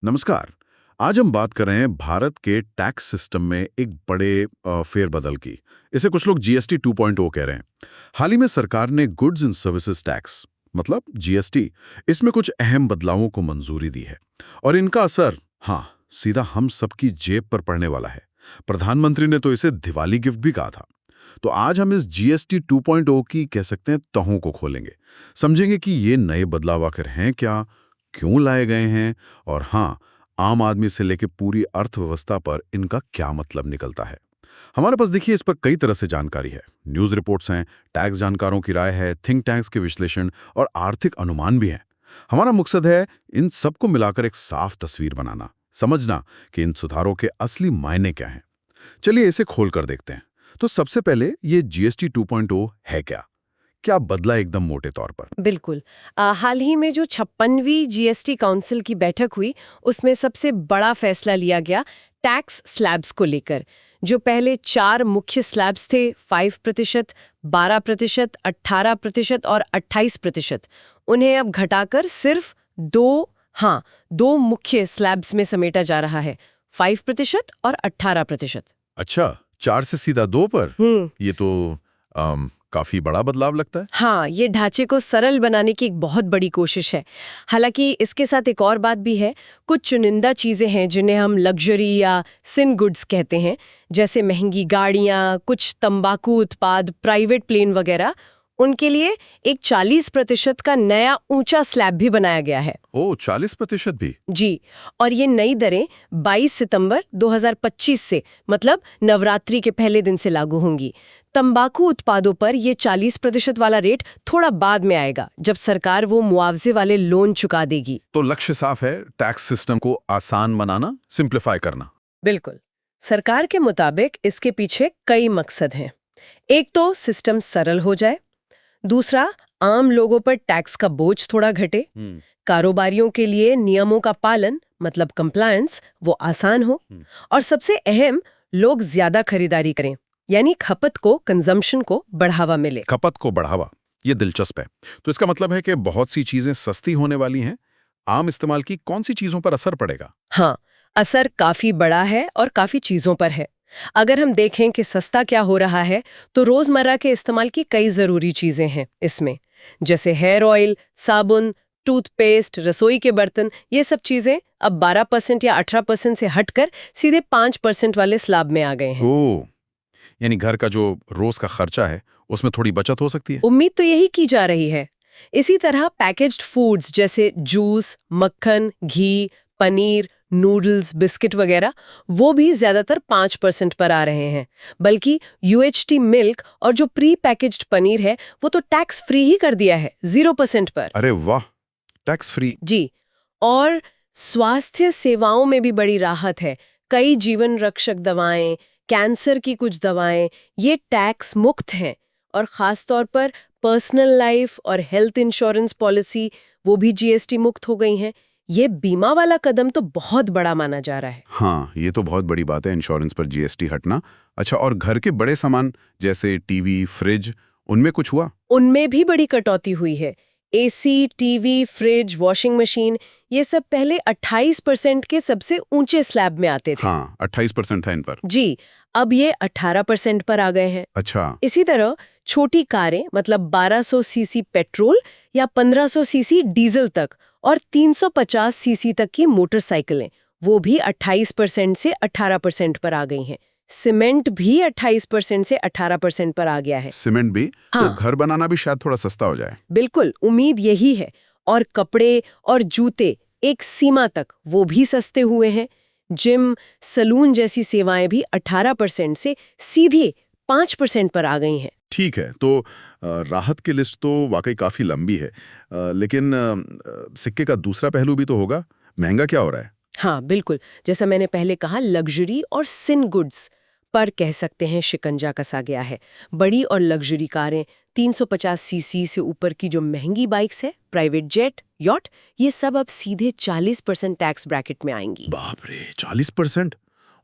नमस्कार। आज हम बात कर रहे हैं भारत के टैक्स सिस्टम में एक बड़े फेरबदल की। इसे कुछ लोग जीएसटी 2.0 कह रहे हैं। हाल ही में सरकार ने गुड्स एंड सर्विसेज टैक्स मतलब जीएसटी इसमें कुछ अहम बदलावों को मंजूरी दी है और इनका असर सीधा हम सबकी जेब पर पड़ने वाला है। प्रधानमंत्री ने तो इसे दिवाली गिफ्ट भी कहा था। तो आज हम इस जीएसटी 2.0 की कह सकते हैं तहों को खोलेंगे, समझेंगे कि ये नए बदलाव आखिर हैं क्या, क्यों लाए गए हैं और आम आदमी से लेकर पूरी अर्थव्यवस्था पर इनका क्या मतलब निकलता है। हमारे पास देखिए इस पर कई तरह से जानकारी है। न्यूज़ रिपोर्ट्स हैं, टैक्स जानकारों की राय है, थिंक टैंक्स के विश्लेषण और आर्थिक अनुमान भी हैं। हमारा मकसद है इन सबको मिलाकर एक साफ तस्वीर बनाना, समझना कि इन सुधारों के असली मायने क्या हैं। चलिए इसे खोल कर देखते हैं। तो सबसे पहले ये जीएसटी 2.0 है क्या? क्या बदला एकदम मोटे तौर पर? बिल्कुल। हाल ही में जो 56वीं जीएसटी काउंसिल की बैठक हुई, उसमें सबसे बड़ा फैसला लिया गया टैक्स स्लैब्स को लेकर। जो पहले 4 मुख्य स्लैब्स थे, 5%, 12%, 18% और 28%, उन्हें अब घटाकर सिर्फ दो मुख्य स्लैब्स में समेटा जा रहा है, 5% और 18%। अच्छा, 4 से सीधा 2 पर? ये तो काफी बड़ा बदलाव लगता है। हाँ, ये ढांचे को सरल बनाने की एक बहुत बड़ी कोशिश है। हालांकि इसके साथ एक और बात भी है। कुछ चुनिंदा चीजें हैं जिन्हें हम लग्जरी या सिन गुड्स कहते हैं, जैसे महंगी गाड़ियां, कुछ तंबाकू उत्पाद, प्राइवेट प्लेन वगैरह। उनके लिए एक 40% का नया ऊंचा स्लैब भी बनाया गया है। ओ, 40% भी? जी, और ये नई दरें 22 सितंबर 2025 से, मतलब नवरात्रि के पहले दिन से लागू होंगी। तंबाकू उत्पादों पर ये 40% वाला रेट थोड़ा बाद में आएगा, जब सरकार वो मुआवजे वाले लोन चुका देगी। तो लक्ष्य साफ है, टैक्स सिस्टम को आसान बनाना, सिंप्लीफाई करना। बिल्कुल। सरकार के मुताबिक इसके पीछे कई मकसद हैं। एक तो सिस्टम सरल हो जाए, दूसरा आम लोगों पर टैक्स का बोझ थोड़ा घटे, कारोबारियों के लिए नियमों का पालन मतलब कंप्लायंस वो आसान हो, और सबसे अहम, लोग ज्यादा खरीदारी करें, यानी खपत को, कंजम्पशन को बढ़ावा मिले। खपत को बढ़ावा, ये दिलचस्प है। तो इसका मतलब है कि बहुत सी चीजें सस्ती होने वाली हैं। आम इस्तेमाल की कौन सी चीजों पर असर पड़ेगा? हाँ, असर काफी बड़ा है और काफी चीजों पर है। अगर हम देखें कि सस्ता क्या हो रहा है, तो रोजमर्रा के इस्तेमाल की कई जरूरी चीजें हैं इसमें, जैसे हेयर ऑयल, साबुन, टूथपेस्ट, रसोई के बर्तन। ये सब चीजें अब 12% या 18% से हटकर सीधे 5% वाले स्लैब में आ गए हैं। ओह, यानी घर का जो रोज का खर्चा है उसमें थोड़ी बचत हो सकती है। उम्मीद तो यही की जा रही है। इसी तरह पैकेज्ड फूड्स जैसे जूस, मक्खन, घी, पनीर, नूडल्स, बिस्किट वगैरह, वो भी ज्यादातर 5% पर आ रहे हैं। बल्कि यूएचटी मिल्क और जो प्री पैकेज्ड पनीर है, वो तो टैक्स फ्री ही कर दिया है, 0% पर। अरे वाह, टैक्स फ्री। जी, और स्वास्थ्य सेवाओं में भी बड़ी राहत है। कई जीवन रक्षक दवाएं, कैंसर की कुछ दवाएं, ये टैक्स मुक्त हैं। और खास तौर पर पर्सनल लाइफ और हेल्थ इंश्योरेंस पॉलिसी, वो भी जीएसटी मुक्त हो गई हैं। ये बीमा वाला कदम तो बहुत बड़ा माना जा रहा है। हाँ, ये तो बहुत बड़ी बात है, इंश्योरेंस पर जीएसटी हटना। अच्छा, और घर के बड़े सामान जैसे टीवी, फ्रिज, उनमें कुछ हुआ? उनमें भी बड़ी कटौती हुई है। AC, TV, fridge, washing machine, ये सब पहले 28% के सबसे ऊंचे स्लैब में आते थे। हाँ, 28% है इन पर। जी, अब ये 18% पर आ गए हैं। अच्छा। इसी तरह छोटी कारें, मतलब 1200 सीसी पेट्रोल या 1500 सीसी डीजल तक, और 350 सीसी तक की मोटरसाइकिलें, वो भी 28% से 18% पर आ गई हैं। सीमेंट भी 28% से 18% पर आ गया है। सीमेंट भी? तो हाँ, घर बनाना भी शायद थोड़ा सस्ता हो जाए। बिल्कुल, उम्मीद यही है। और कपड़े और जूते एक सीमा तक वो भी सस्ते हुए हैं। जिम, सलून जैसी सेवाएं भी 18% से सीधे 5% पर आ गई हैं। ठीक है, तो राहत की लिस्ट तो वाकई काफी लंबी है। लेकिन सिक्के का दूसरा पहलू भी तो होगा। महंगा क्या हो रहा है? हाँ, बिल्कुल। जैसा मैंने पहले कहा, लग्जरी और सिन गुड्स पर कह सकते हैं शिकंजा कसा गया है। बड़ी और लग्जरी कारें, 350 सीसी से ऊपर की जो महंगी बाइक्स है, प्राइवेट जेट, यॉट, ये सब अब सीधे 40% टैक्स ब्रैकेट में आएंगी। बाप रे, 40%!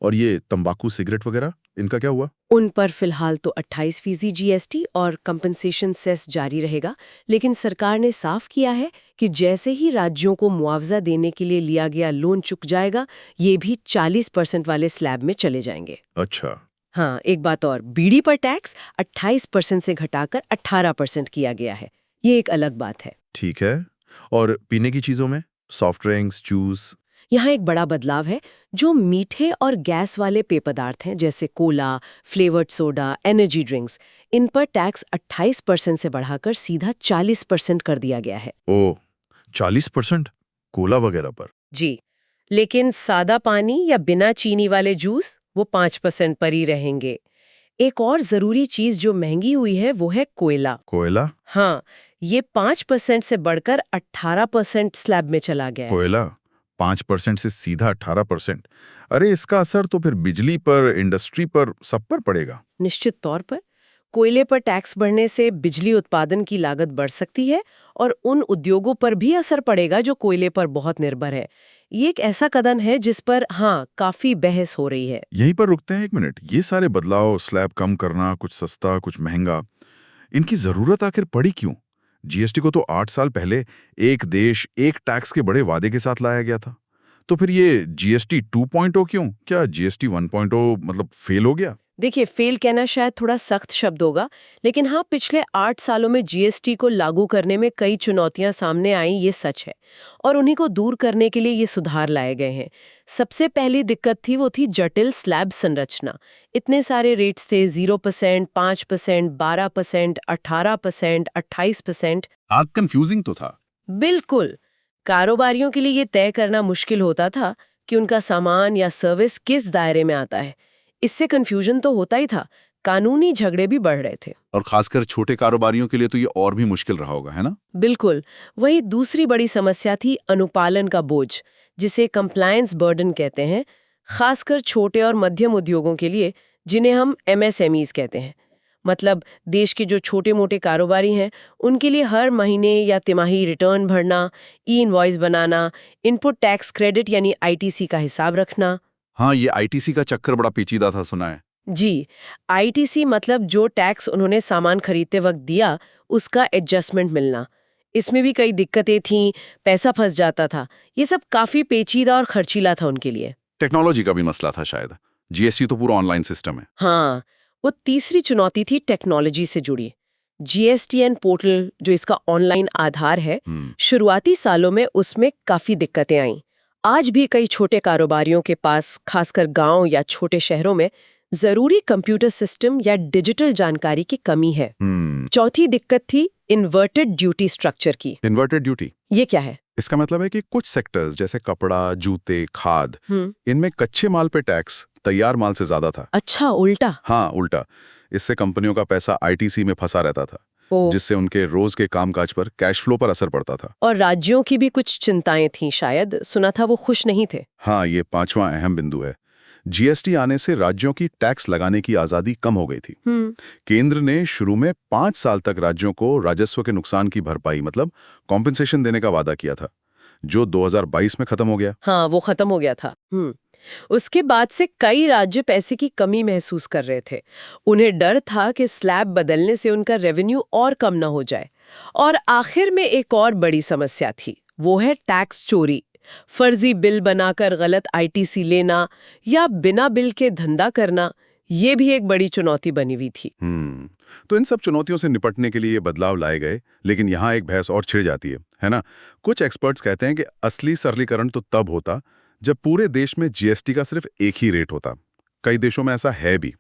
और ये तंबाकू, सिगरेट वगैरह? इनका क्या हुआ? उन पर फिलहाल तो 28% जीएसटी और कंपनसेशन सेस जारी रहेगा, लेकिन सरकार ने साफ किया है कि जैसे ही राज्यों को मुआवजा देने के लिए लिया गया लोन चुक जाएगा, ये भी 40% वाले स्लैब में चले जाएंगे। अच्छा। हाँ, एक बात और, बीड़ी पर टैक्स 28% से घटाकर 18% किया गया है। ये एक अलग बात है। ठीक है। और पीने की चीजों में सॉफ्ट ड्रिंक्स, जूस? यहाँ एक बड़ा बदलाव है। जो मीठे और गैस वाले पेय पदार्थ हैं, जैसे cola, flavoured soda, energy drinks, इन पर टैक्स 28% से बढ़ाकर सीधा 40% कर दिया गया है। ओ, 40%? कोला वगैरह पर? जी, लेकिन सादा पानी या बिना चीनी वाले जूस वो 5% पर ही रहेंगे। एक और जरूरी चीज जो महंगी हुई है वो है कोयला। कोयला? हाँ, ये 5% से बढ़कर 18% स्लैब में चला गया है। कोयला 5% से सीधा 18%? अरे इसका असर तो फिर बिजली पर, इंडस्ट्री पर, सब पर पड़ेगा। निश्चित तौर पर कोयले पर टैक्स बढ़ने से बिजली उत्पादन की लागत बढ़ सकती है और उन उद्योगों पर भी असर पड़ेगा जो कोयले पर बहुत निर्भर है। ये एक ऐसा कदम है जिस पर काफी बहस हो रही है। यहीं पर रुकते हैं एक मिनट। ये सारे बदलाव, स्लैब कम करना, कुछ सस्ता कुछ महंगा, इनकी जरूरत आखिर पड़ी क्यों? जीएसटी को तो 8 साल पहले एक देश एक टैक्स के बड़े वादे के साथ लाया गया था। तो फिर ये जीएसटी 2.0 क्यों? क्या जीएसटी 1.0 मतलब फेल हो गया? देखिए, फेल कहना शायद थोड़ा सख्त शब्द होगा, लेकिन हाँ, पिछले 8 सालों में जीएसटी को लागू करने में कई चुनौतियां सामने आई, ये सच है। और उन्हीं को दूर करने के लिए ये सुधार लाए गए हैं। सबसे पहली दिक्कत थी वो थी जटिल स्लैब संरचना। इतने सारे रेट्स थे, 0%, 5%, 12%, 18%, 28%। आग कंफ्यूजिंग तो था। बिल्कुल। कारोबारियों के लिए ये तय करना मुश्किल होता था कि उनका सामान या सर्विस किस दायरे में आता है। इससे कंफ्यूजन तो होता ही था, कानूनी झगड़े भी बढ़ रहे थे। और खासकर छोटे कारोबारियों के लिए तो ये और भी मुश्किल रहा होगा, है ना? बिल्कुल। वही दूसरी बड़ी समस्या थी अनुपालन का बोझ, जिसे कंप्लायंस बर्डन कहते हैं, खासकर छोटे और मध्यम उद्योगों के लिए, जिन्हें हम एमएसएमईज कहते हैं। मतलब देश के जो छोटे मोटे कारोबारी हैं, उनके लिए हर महीने या तिमाही रिटर्न भरना, ई इनवॉइस बनाना, इनपुट टैक्स क्रेडिट यानी आईटीसी का हिसाब रखना। हाँ, ये आईटीसी का चक्कर बड़ा पेचीदा था, सुना है। जी, आईटीसी मतलब जो टैक्स उन्होंने सामान खरीदते वक्त दिया, उसका एडजस्टमेंट मिलना। इसमें भी कई दिक्कतें थीं, पैसा फंस जाता था। ये सब काफी पेचीदा और खर्चीला था उनके लिए। टेक्नोलॉजी का भी मसला था शायद। जीएसटी तो पूरा ऑनलाइन सिस्टम है। हाँ, वो तीसरी चुनौती थी टेक्नोलॉजी से जुड़ी। जीएसटीएन पोर्टल, जो इसका ऑनलाइन आधार है, शुरुआती सालों में उसमें काफी दिक्कतें आईं। आज भी कई छोटे कारोबारियों के पास, खासकर गांव या छोटे शहरों में, जरूरी कंप्यूटर सिस्टम या डिजिटल जानकारी की कमी है। चौथी दिक्कत थी इन्वर्टेड ड्यूटी स्ट्रक्चर की। Inverted duty? ये क्या है? इसका मतलब है कि कुछ सेक्टर्स जैसे कपड़ा, जूते, खाद, इनमें कच्चे माल पे टैक्स तैयार माल से ज्यादा था। अच्छा, उल्टा? हाँ, उल्टा। इससे कंपनियों का पैसा आईटीसी में फंसा रहता था, जिससे उनके रोज के कामकाज पर, कैश फ्लो पर असर पड़ता था। और राज्यों की भी कुछ चिंताएं थीं शायद, सुना था वो खुश नहीं थे। हाँ, ये 5वां अहम बिंदु है। जीएसटी आने से राज्यों की टैक्स लगाने की आजादी कम हो गई थी। केंद्र ने शुरू में 5 साल तक राज्यों को राजस्व के नुकसान की भरपाई मतलब कॉम्पेंसेशन देने का वादा किया था, जो 2022 में खत्म हो गया। हाँ, वो खत्म हो गया था। उसके बाद से कई राज्य पैसे की कमी महसूस कर रहे थे। उन्हें डर था कि स्लैब बदलने से उनका रेवेन्यू और कम न हो जाए। और आखिर में एक और बड़ी समस्या थी, वो है टैक्स चोरी। फर्जी बिल बनाकर गलत आईटीसी लेना या बिना बिल के धंधा करना, ये भी एक बड़ी चुनौती बनी हुई थी। तो इन सब चुनौतियों से निपटने के लिए ये बदलाव लाए गए, लेकिन यहाँ एक बहस और छिड़ जाती है ना? कुछ एक्सपर्ट्स कहते हैं कि असली सरलीकरण तो तब होता जब पूरे देश में जीएसटी का सिर्फ एक ही रेट होता। कई देशों में ऐसा है भी।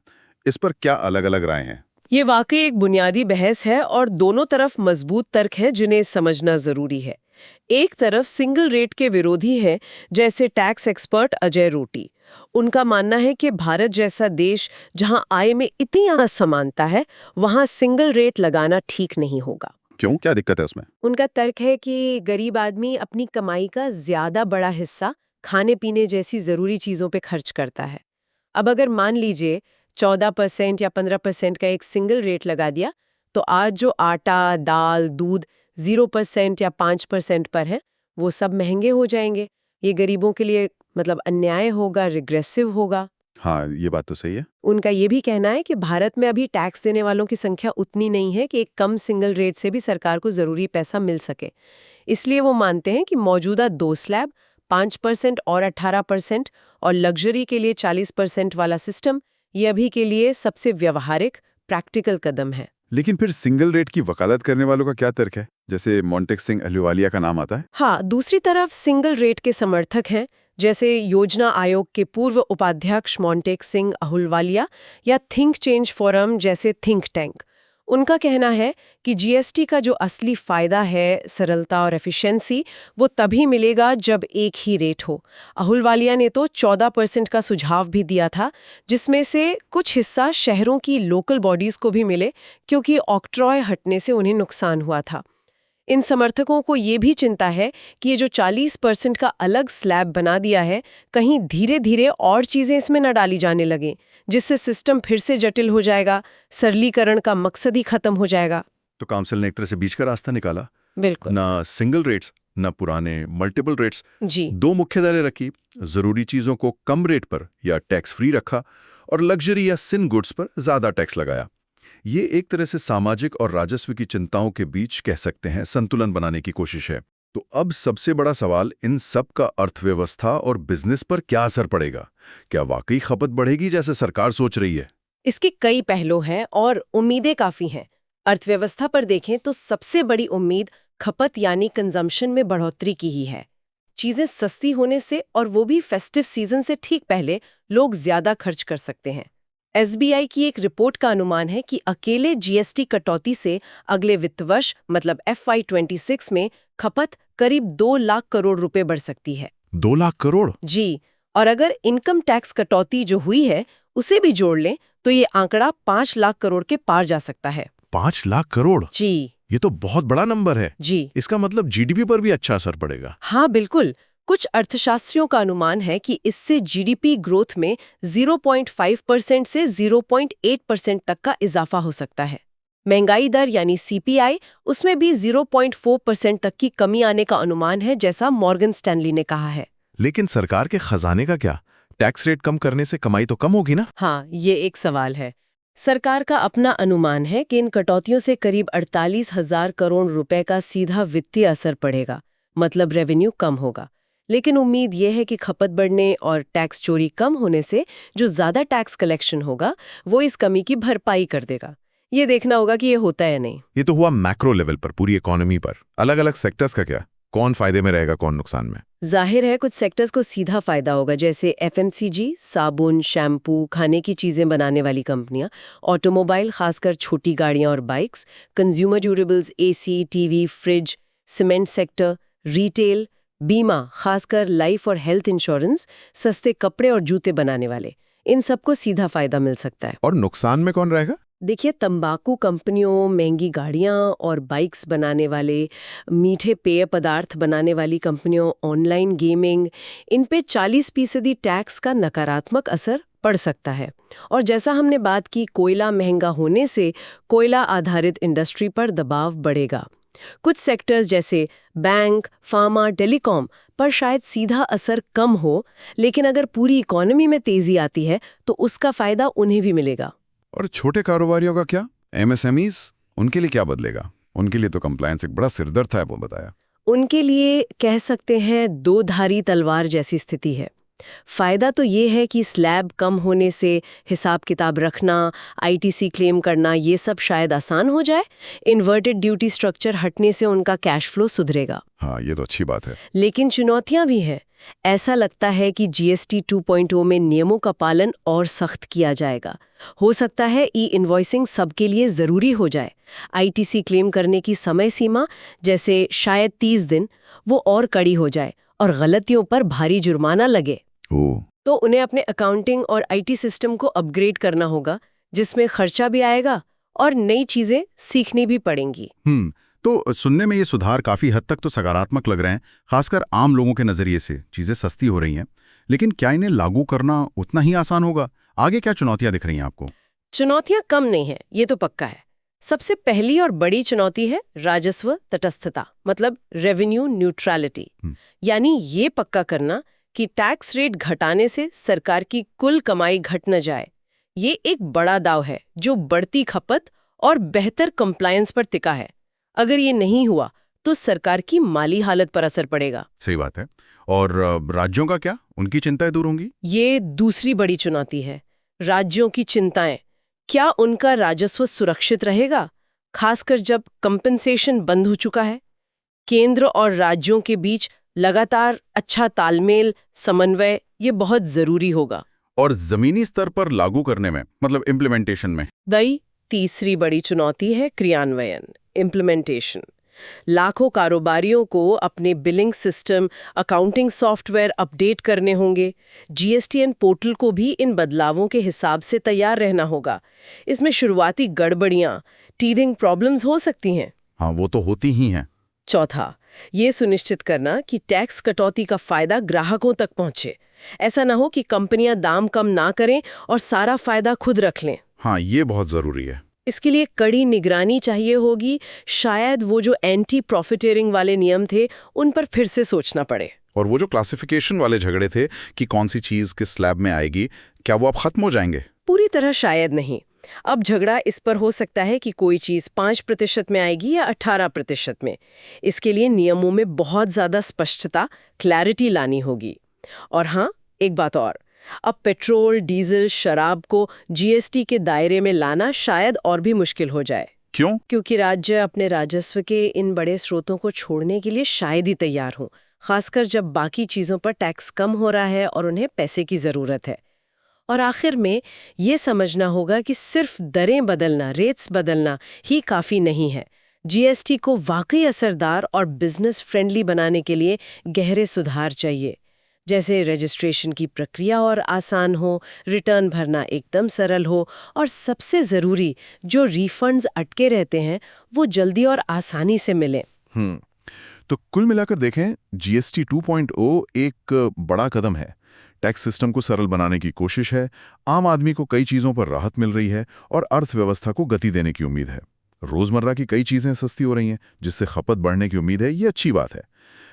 इस पर क्या अलग-अलग राय हैं? ये वाकई एक बुनियादी बहस है और दोनों तरफ मजबूत तर्क हैं जिन्हें समझना जरूरी है। एक तरफ सिंगल रेट के विरोधी हैं, जैसे टैक्स एक्सपर्ट अजय रोटी। उनका मानना है कि भारत जैसा देश जहां आय में इतनी असमानता है, वहां सिंगल रेट लगाना ठीक नहीं होगा। क्यों? क्या दिक्कत है उसमें? उनका तर्क है कि गरीब आदमी अपनी कमाई का ज्यादा बड़ा हिस्सा खाने पीने जैसी जरूरी चीजों पे खर्च करता है। अब अगर मान लीजिए 14% या 15% का एक सिंगल रेट लगा दिया, तो आज जो आटा, दाल, दूध 0% या 5% पर है, वो सब महंगे हो जाएंगे। ये गरीबों के लिए मतलब अन्याय होगा, रिग्रेसिव होगा। हाँ, ये बात तो सही है। उनका ये भी कहना है कि भारत में अभी टैक्स देने वालों की संख्या उतनी नहीं है कि एक कम सिंगल रेट से भी सरकार को जरूरी पैसा मिल सके। इसलिए वो मानते हैं कि मौजूदा 2 स्लैब 5% और 18% और लग्जरी के लिए 40% वाला सिस्टम ये अभी के लिए सबसे व्यवहारिक प्रैक्टिकल कदम है। लेकिन फिर सिंगल रेट की वकालत करने वालों का क्या तर्क है? जैसे मोंटेक सिंह अहलूवालिया का नाम आता है। हाँ, दूसरी तरफ सिंगल रेट के समर्थक हैं, जैसे योजना आयोग के पूर्व उपाध्यक्ष मोंटेक सिंह अहलूवालिया या थिंक चेंज फोरम जैसे थिंक टैंक। उनका कहना है कि जीएसटी का जो असली फायदा है, सरलता और एफिशिएंसी, वो तभी मिलेगा जब एक ही रेट हो। अहलूवालिया ने तो 14% का सुझाव भी दिया था, जिसमें से कुछ हिस्सा शहरों की लोकल बॉडीज को भी मिले, क्योंकि ऑक्ट्रॉय हटने से उन्हें नुकसान हुआ था। इन समर्थकों को ये भी चिंता है कि ये जो 40% का अलग स्लैब बना दिया है, कहीं धीरे धीरे और चीजें इसमें न डाली जाने लगें, जिससे सिस्टम फिर से जटिल हो जाएगा, सरलीकरण का मकसद ही खत्म हो जाएगा। तो काउंसिल ने एक तरह से बीच का रास्ता निकाला। बिल्कुल। ना सिंगल रेट्स, ना पुराने मल्टीपल रेट्स। जी। 2 मुख्य दरें रखी, जरूरी चीजों को कम रेट पर या टैक्स फ्री रखा और लग्जरी या सिन गुड्स पर ज्यादा टैक्स लगाया। ये एक तरह से सामाजिक और राजस्व की चिंताओं के बीच कह सकते हैं संतुलन बनाने की कोशिश है। तो अब सबसे बड़ा सवाल, इन सब का अर्थव्यवस्था और बिजनेस पर क्या असर पड़ेगा? क्या वाकई खपत बढ़ेगी जैसे सरकार सोच रही है? इसके कई पहलू हैं और उम्मीदें काफी हैं। अर्थव्यवस्था पर देखें तो सबसे बड़ी उम्मीद खपत यानी कंजम्पशन में बढ़ोतरी की ही है। चीजें सस्ती होने से, और वो भी फेस्टिव सीजन से ठीक पहले, लोग ज्यादा खर्च कर सकते हैं। एसबीआई की एक रिपोर्ट का अनुमान है कि अकेले जीएसटी कटौती से अगले वित्त वर्ष मतलब FY26 में खपत करीब 2 लाख करोड़ रुपए बढ़ सकती है। 2 लाख करोड़? जी, और अगर इनकम टैक्स कटौती जो हुई है उसे भी जोड़ लें तो ये आंकड़ा 5 लाख करोड़ के पार जा सकता है। 5 लाख करोड़? जी। ये तो बहुत बड़ा नंबर है। जी। इसका मतलब जीडीपी पर भी अच्छा असर पड़ेगा। हाँ बिल्कुल। कुछ अर्थशास्त्रियों का अनुमान है कि इससे जीडीपी ग्रोथ में 0.5% से 0.8% तक का इजाफा हो सकता है। महंगाई दर यानी सीपीआई, उसमें भी 0.4% तक की कमी आने का अनुमान है, जैसा मॉर्गन स्टैनली ने कहा है। लेकिन सरकार के खजाने का क्या? टैक्स रेट कम करने से कमाई तो कम होगी ना? हाँ, ये एक सवाल है। सरकार का अपना अनुमान है कि इन कटौतियों से करीब 48,000 करोड़ रुपए का सीधा वित्तीय असर पड़ेगा, मतलब रेवेन्यू कम होगा। लेकिन उम्मीद ये है कि खपत बढ़ने और टैक्स चोरी कम होने से जो ज्यादा टैक्स कलेक्शन होगा वो इस कमी की भरपाई कर देगा। ये देखना होगा कि ये होता है नहीं। ये तो हुआ मैक्रो लेवल पर, पूरी इकोनॉमी पर। अलग अलग सेक्टर्स का क्या? कौन फायदे में रहेगा, कौन नुकसान में? जाहिर है कुछ सेक्टर्स को सीधा फायदा होगा, जैसे एफएमसीजी, साबुन, शैम्पू, खाने की चीजें बनाने वाली कंपनियां, ऑटोमोबाइल खासकर छोटी गाड़ियां और bikes, consumer durables, AC, TV, fridge, cement sector, retail, बीमा खासकर लाइफ और हेल्थ इंश्योरेंस, सस्ते कपड़े और जूते बनाने वाले, इन सबको सीधा फायदा मिल सकता है। और नुकसान में कौन रहेगा? देखिए, तंबाकू कंपनियों, महंगी गाड़ियां और बाइक्स बनाने वाले, मीठे पेय पदार्थ बनाने वाली कंपनियों, ऑनलाइन गेमिंग, इन पे 40% टैक्स का नकारात्मक असर पड़ सकता है। और जैसा हमने बात की, कोयला महंगा होने से कोयला आधारित इंडस्ट्री पर दबाव बढ़ेगा। कुछ सेक्टर्स जैसे बैंक, फार्मा, टेलीकॉम पर शायद सीधा असर कम हो, लेकिन अगर पूरी इकोनॉमी में तेजी आती है तो उसका फायदा उन्हें भी मिलेगा। और छोटे कारोबारियों का क्या? एमएसएमईज, उनके लिए क्या बदलेगा? उनके लिए तो कंप्लायंस एक बड़ा सिरदर्द था, वो बताया। उनके लिए कह सकते हैं दो धारी तलवार जैसी स्थिति है। फायदा तो ये है कि स्लैब कम होने से हिसाब किताब रखना, आईटीसी क्लेम करना, ये सब शायद आसान हो जाए। इन्वर्टेड ड्यूटी स्ट्रक्चर हटने से उनका कैश फ्लो सुधरेगा। हाँ, ये तो अच्छी बात है। लेकिन चुनौतियां भी हैं। ऐसा लगता है कि जीएसटी 2.0 में नियमों का पालन और सख्त किया जाएगा। हो सकता है ई इनवॉइसिंग सबके लिए जरूरी हो जाए। आईटीसी क्लेम करने की समय सीमा, जैसे शायद 30 दिन, वो और कड़ी हो जाए और गलतियों पर भारी जुर्माना लगे। तो उन्हें अपने अकाउंटिंग और आईटी सिस्टम को अपग्रेड करना होगा, जिसमें खर्चा भी आएगा और नई चीजें सीखनी भी पड़ेंगी। तो सुनने में ये सुधार काफी हद तक तो सकारात्मक लग रहे हैं, खासकर आम लोगों के नजरिए से। चीजें सस्ती हो रही हैं, लेकिन क्या इन्हें लागू करना उतना ही आसान होगा? आगे क्या चुनौतियां दिख रही हैं आपको? चुनौतियां कम नहीं है, ये तो पक्का है। सबसे पहली और बड़ी चुनौती है राजस्व तटस्थता, मतलब रेवेन्यू न्यूट्रलिटी। यानी ये पक्का करना कि टैक्स रेट घटाने से सरकार की कुल कमाई घट न जाए। ये एक बड़ा दाव है जो बढ़ती खपत और बेहतर कंप्लायंस पर टिका है। अगर ये नहीं हुआ तो सरकार की माली हालत पर असर पड़ेगा। सही बात है। और राज्यों का क्या? उनकी चिंताएं दूर होंगी? ये दूसरी बड़ी चुनौती है। राज्यों की चिंताएं। क्या उनका राजस्व सुरक्षित रहेगा, खासकर जब कंपनसेशन बंद हो चुका है? केंद्र और राज्यों के बीच लगातार अच्छा तालमेल, समन्वय ये बहुत जरूरी होगा। और जमीनी स्तर पर लागू करने में, मतलब इम्प्लीमेंटेशन में? दई तीसरी बड़ी चुनौती है क्रियान्वयन, इम्प्लीमेंटेशन। लाखों कारोबारियों को अपने billing system, accounting software update करने होंगे। जीएसटीएन पोर्टल को भी इन बदलावों के हिसाब से तैयार रहना होगा। इसमें शुरुआती गड़बड़ियां, टीथिंग प्रॉब्लम्स हो सकती हैं। हाँ, वो तो होती ही हैं। चौथा, ये सुनिश्चित करना कि टैक्स कटौती का फायदा ग्राहकों तक पहुंचे। ऐसा ना हो कि कंपनियां दाम कम ना करें और सारा फायदा खुद रख लें। हाँ, ये बहुत जरूरी है। इसके लिए कड़ी निगरानी चाहिए होगी। शायद वो जो एंटी प्रॉफिटेरिंग वाले नियम थे उन पर फिर से सोचना पड़े। और वो जो क्लासिफिकेशन वाले झगड़े थे कि कौन सी चीज किस स्लैब में आएगी, क्या वो अब खत्म हो जाएंगे? पूरी तरह शायद नहीं। अब झगड़ा इस पर हो सकता है कि कोई चीज 5% में आएगी या 18% में। इसके लिए नियमों में बहुत ज्यादा स्पष्टता, क्लैरिटी लानी होगी। और हाँ, एक बात और, अब पेट्रोल, डीजल, शराब को जीएसटी के दायरे में लाना शायद और भी मुश्किल हो जाए। क्यों? क्योंकि राज्य अपने राजस्व के इन बड़े स्रोतों को छोड़ने के लिए शायद ही तैयार हों, खासकर जब बाकी चीजों पर टैक्स कम हो रहा है और उन्हें पैसे की जरूरत है। और आखिर में ये समझना होगा कि सिर्फ दरें बदलना, रेट्स बदलना ही काफी नहीं है। जीएसटी को वाकई असरदार और बिजनेस फ्रेंडली बनाने के लिए गहरे सुधार चाहिए, जैसे रजिस्ट्रेशन की प्रक्रिया और आसान हो, रिटर्न भरना एकदम सरल हो, और सबसे ज़रूरी, जो रिफंड्स अटके रहते हैं वो जल्दी और आसानी से मिलें। तो कुल मिलाकर देखें, जीएसटी 2.0 एक बड़ा कदम है। टैक्स सिस्टम को सरल बनाने की कोशिश है, आम आदमी को कई चीज़ों पर राहत मिल रही है और अर्थव्यवस्था को गति देने की उम्मीद है। रोज़मर्रा की कई चीज़ें सस्ती हो रही हैं, जिससे खपत बढ़ने की उम्मीद है। ये अच्छी बात है।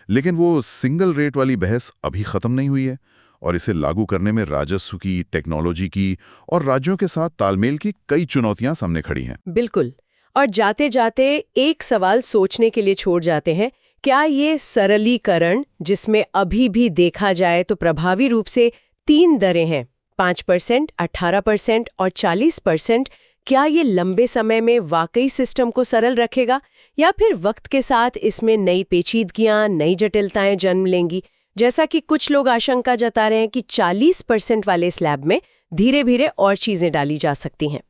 लेकिन वो सिंगल रेट वाली बहस अभी खत्म नहीं हुई है और इसे लागू करने में राजस्व की, टेक्नोलॉजी की और राज्यों के साथ तालमेल की कई चुनौतियां सामने खड़ी हैं। बिल्कुल। और जाते जाते एक सवाल सोचने के लिए छोड़ जाते हैं, क्या ये सरलीकरण, जिसमें अभी भी देखा जाए तो प्रभावी रूप से 3 दरें हैं, 5%, 18% और 40%, क्या ये लंबे समय में वाकई सिस्टम को सरल रखेगा या फिर वक्त के साथ इसमें नई पेचीदगियां, नई जटिलताएं जन्म लेंगी? जैसा कि कुछ लोग आशंका जता रहे हैं कि 40% वाले स्लैब में धीरे धीरे और चीजें डाली जा सकती हैं।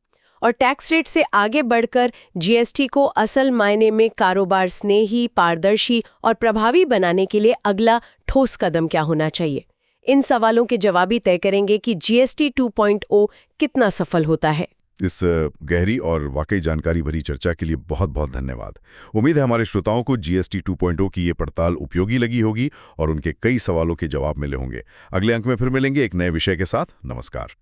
और टैक्स रेट से आगे बढ़कर जीएसटी को असल मायने में कारोबार स्नेही, पारदर्शी और प्रभावी बनाने के लिए अगला ठोस कदम क्या होना चाहिए? इन सवालों के जवाब ही तय करेंगे कि जीएसटी 2.0 कितना सफल होता है। इस गहरी और वाकई जानकारी भरी चर्चा के लिए बहुत बहुत धन्यवाद। उम्मीद है हमारे श्रोताओं को जीएसटी 2.0 की ये पड़ताल उपयोगी लगी होगी और उनके कई सवालों के जवाब मिले होंगे। अगले अंक में फिर मिलेंगे एक नए विषय के साथ। नमस्कार।